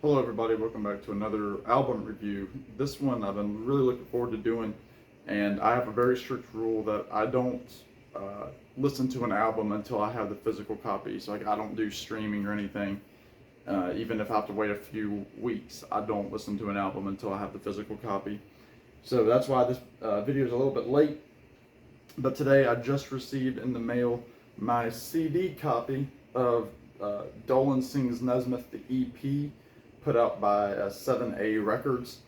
Hello everybody, welcome back to another album review. This one I've been really looking forward to doing, and I have a very strict rule that I don't listen to an album until I have the physical copy. So I don't do streaming or anything. Even if I have to wait a few weeks, I don't listen to an album until I have the physical copy. So that's why this video is a little bit late. But today I just received in the mail my CD copy of Dolenz Sings Nesmith, the EP, put out by 7A Records.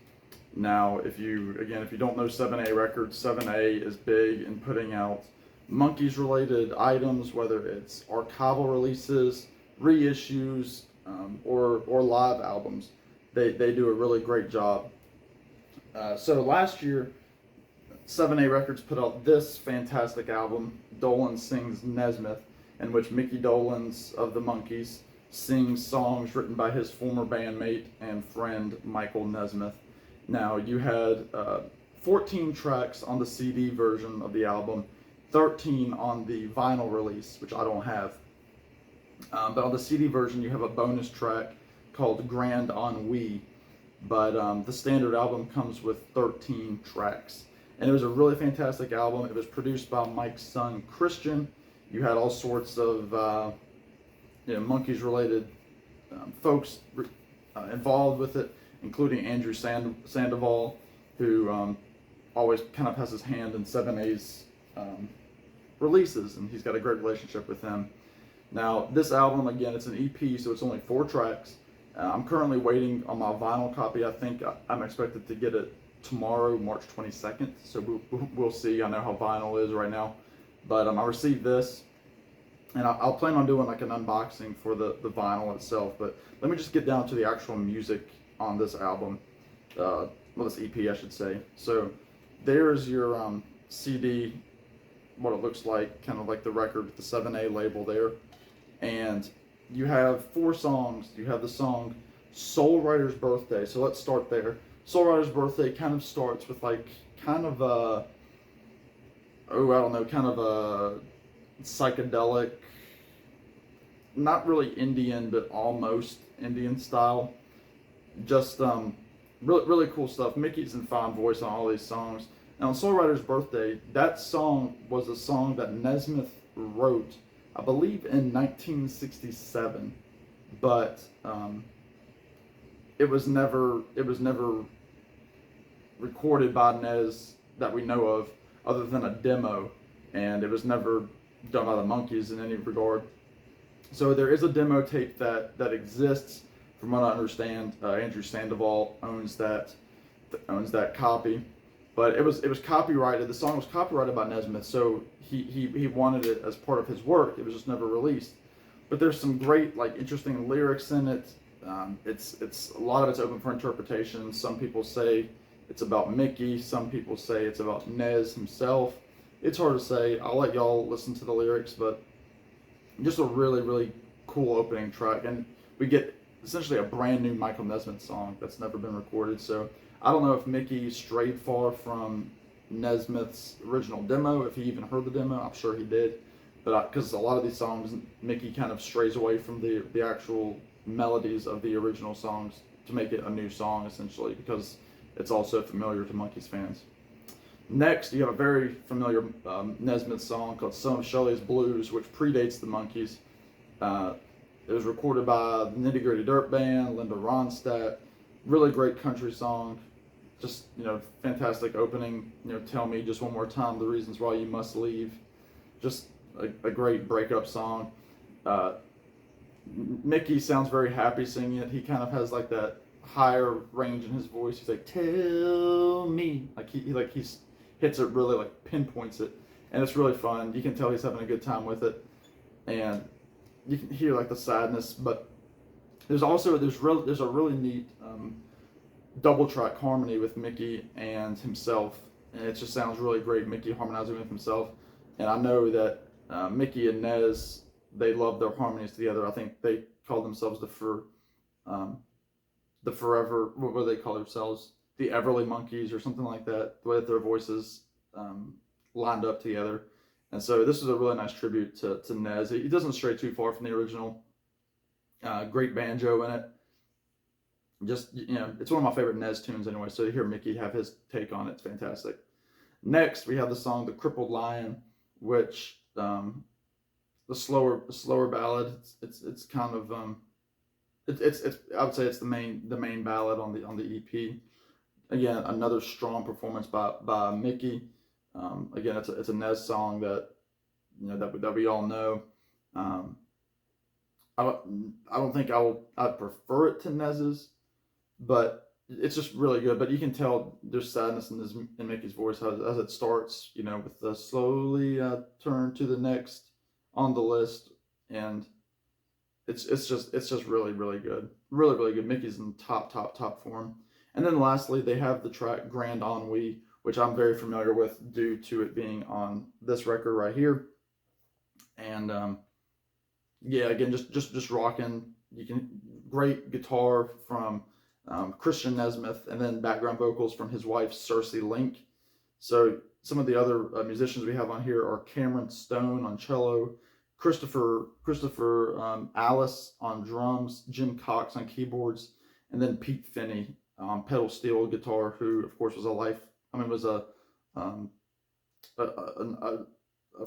Now, if you don't know 7A Records, 7A is big in putting out Monkees related items, whether it's archival releases, reissues, or live albums. They do a really great job. So last year, 7A Records put out this fantastic album, Dolenz Sings Nesmith, in which Mickey Dolenz of the Monkees sings songs written by his former bandmate and friend Michael Nesmith. Now, you had 14 tracks on the CD version of the album, 13 on the vinyl release, which I don't have. But on the CD version, you have a bonus track called Grand Ennui. But the standard album comes with 13 tracks. And it was a really fantastic album. It was produced by Mike's son, Christian. You had all sorts of Monkees related folks involved with it, including Andrew Sandoval, who always kind of has his hand in 7A's releases, and he's got a great relationship with him. Now, this album, again, it's an EP, so it's only 4 tracks. I'm currently waiting on my vinyl copy. I think I'm expected to get it tomorrow, March 22nd, so we'll see. I know how vinyl is right now, but I received this, and I'll plan on doing like an unboxing for the vinyl itself. But let me just get down to the actual music on this album, this EP I should say. So there's your CD, what it looks like, kind of like the record with the 7A label there, and you have 4 songs. You have the song Soul Rider's Birthday, so let's start there. Soul Rider's Birthday kind of starts with like kind of a psychedelic, not really Indian, but almost Indian style. Just really cool stuff. Mickey's in fine voice on all these songs. Now, on Soul Rider's Birthday, that song was a song that Nesmith wrote, I believe, in 1967, but it was never recorded by Nez that we know of, other than a demo, and it was never done by the Monkees in any regard. So there is a demo tape that exists. From what I understand, Andrew Sandoval owns that copy, but it was copyrighted. The song was copyrighted by Nesmith, so he wanted it as part of his work. It was just never released. But there's some great, like, interesting lyrics in it. It's a lot of it's open for interpretation. Some people say it's about Mickey. Some people say it's about Nez himself. It's hard to say. I'll let y'all listen to the lyrics, but just a really cool opening track, and we get essentially a brand new Michael Nesmith song that's never been recorded. So I don't know if Mickey strayed far from Nesmith's original demo, if he even heard the demo. I'm sure he did, but because a lot of these songs, Mickey kind of strays away from the actual melodies of the original songs to make it a new song, essentially, because it's also familiar to Monkees fans. Next, you have a very familiar Nesmith song called Some of Shelley's Blues, which predates the Monkees. It was recorded by the Nitty Gritty Dirt Band, Linda Ronstadt. Really great country song. Just, fantastic opening. Tell me just one more time the reasons why you must leave. Just a great breakup song. Mickey sounds very happy singing it. He kind of has like that higher range in his voice. He's like, tell me. Like he hits it really, like pinpoints it, and it's really fun. You can tell he's having a good time with it, and you can hear like the sadness. But there's a really neat double track harmony with Mickey and himself, and it just sounds really great. Mickey harmonizing with himself, and I know that Mickey and Nez, they love their harmonies together. I think they call themselves the Forever, what do they call themselves? The Everly Monkees or something like that. The way that their voices lined up together. And so this is a really nice tribute to Nez. He doesn't stray too far from the original. Great banjo in it. Just, it's one of my favorite Nez tunes anyway. So to hear Mickey have his take on it's fantastic. Next, we have the song "The Crippled Lion," which the slower ballad. It's kind of it's I would say it's the main ballad on the EP. Again, another strong performance by Mickey. Again, it's a Nez song that that we all know. Um, I don't think I'd prefer it to Nez's, but it's just really good. But you can tell there's sadness in Mickey's voice as it starts, with the slowly turn to the next on the list, and it's just really really good, really really good. Mickey's in top form. And then lastly, they have the track Grand Ennui, which I'm very familiar with due to it being on this record right here. And yeah, again, just rocking. You can great guitar from Christian Nesmith, and then background vocals from his wife Cersei Link. So some of the other musicians we have on here are Cameron Stone on cello, Christopher Alice on drums, Jim Cox on keyboards, and then Pete Finney on pedal steel guitar, who of course was a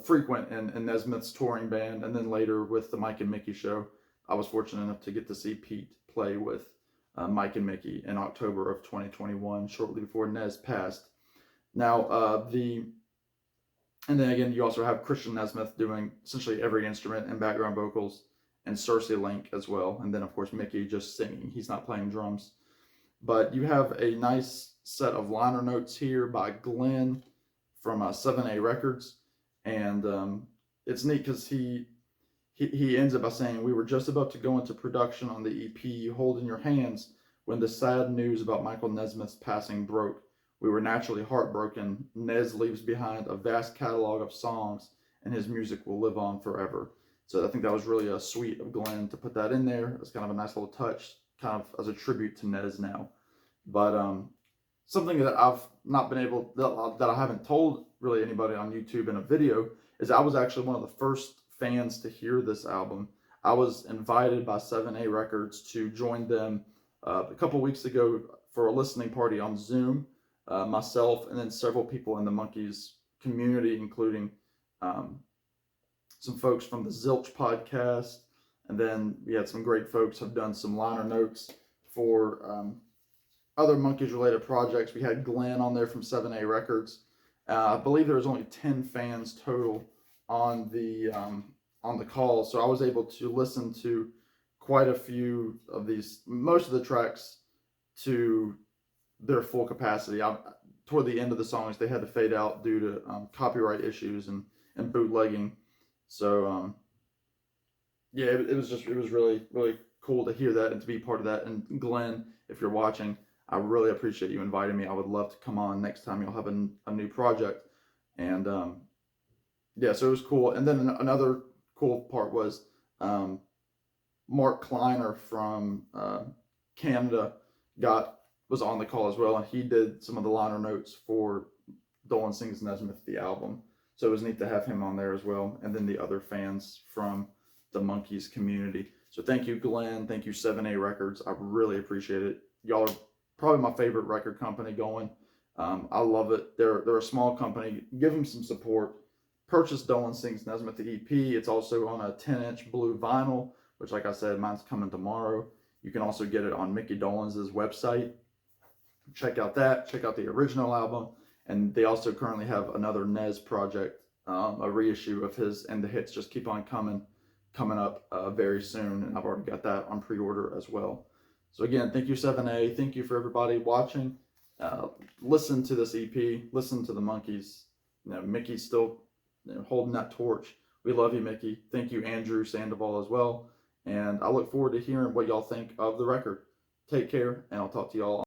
frequent in Nesmith's touring band, and then later with the Mike and Mickey show. I was fortunate enough to get to see Pete play with Mike and Mickey in October of 2021, shortly before Nez passed. Now, and then again, you also have Christian Nesmith doing essentially every instrument and background vocals, and Cersei Link as well. And then, of course, Mickey just singing. He's not playing drums. But you have a nice set of liner notes here by Glenn from 7A Records. And it's neat because he ends it by saying, "We were just about to go into production on the EP you hold in your hands when the sad news about Michael Nesmith's passing broke. We were naturally heartbroken. Nez leaves behind a vast catalog of songs, and his music will live on forever." So I think that was really sweet of Glenn to put that in there. It's kind of a nice little touch, kind of as a tribute to Nez now. But something that I've not been able, that I haven't told really anybody on YouTube in a video, is I was actually one of the first fans to hear this album. I was invited by 7A Records to join them a couple weeks ago for a listening party on Zoom. Myself and then several people in the Monkees community, including some folks from the Zilch podcast, and then we had some great folks have done some liner notes for other Monkees related projects. We had Glenn on there from 7A Records. I believe there was only 10 fans total on the call, so I was able to listen to quite a few of these, most of the tracks, to their full capacity. Toward the end of the songs, they had to fade out due to copyright issues and bootlegging. So yeah, it was really really cool to hear that and to be part of that. And Glenn, if you're watching, I really appreciate you inviting me. I would love to come on next time you'll have a new project. And yeah, so it was cool. And then another cool part was Mark Kleiner from Canada was on the call as well, and he did some of the liner notes for Dolenz Sings Nesmith, the album. So it was neat to have him on there as well, and then the other fans from the Monkees community. So thank you, Glenn. Thank you, 7A Records. I really appreciate it. Y'all are probably my favorite record company going. I love it. They're a small company. Give them some support. Purchase Dolenz Sings Nesmith, the EP. It's also on a 10-inch blue vinyl, which, like I said, mine's coming tomorrow. You can also get it on Mickey Dolenz's website. Check out that. Check out the original album. And they also currently have another Nez project, a reissue of his, and the hits just keep on coming up very soon. And I've already got that on pre-order as well. So again, thank you, 7A. Thank you for everybody watching. Listen to this EP. Listen to the Monkees. Mickey's still holding that torch. We love you, Mickey. Thank you, Andrew Sandoval, as well. And I look forward to hearing what y'all think of the record. Take care, and I'll talk to y'all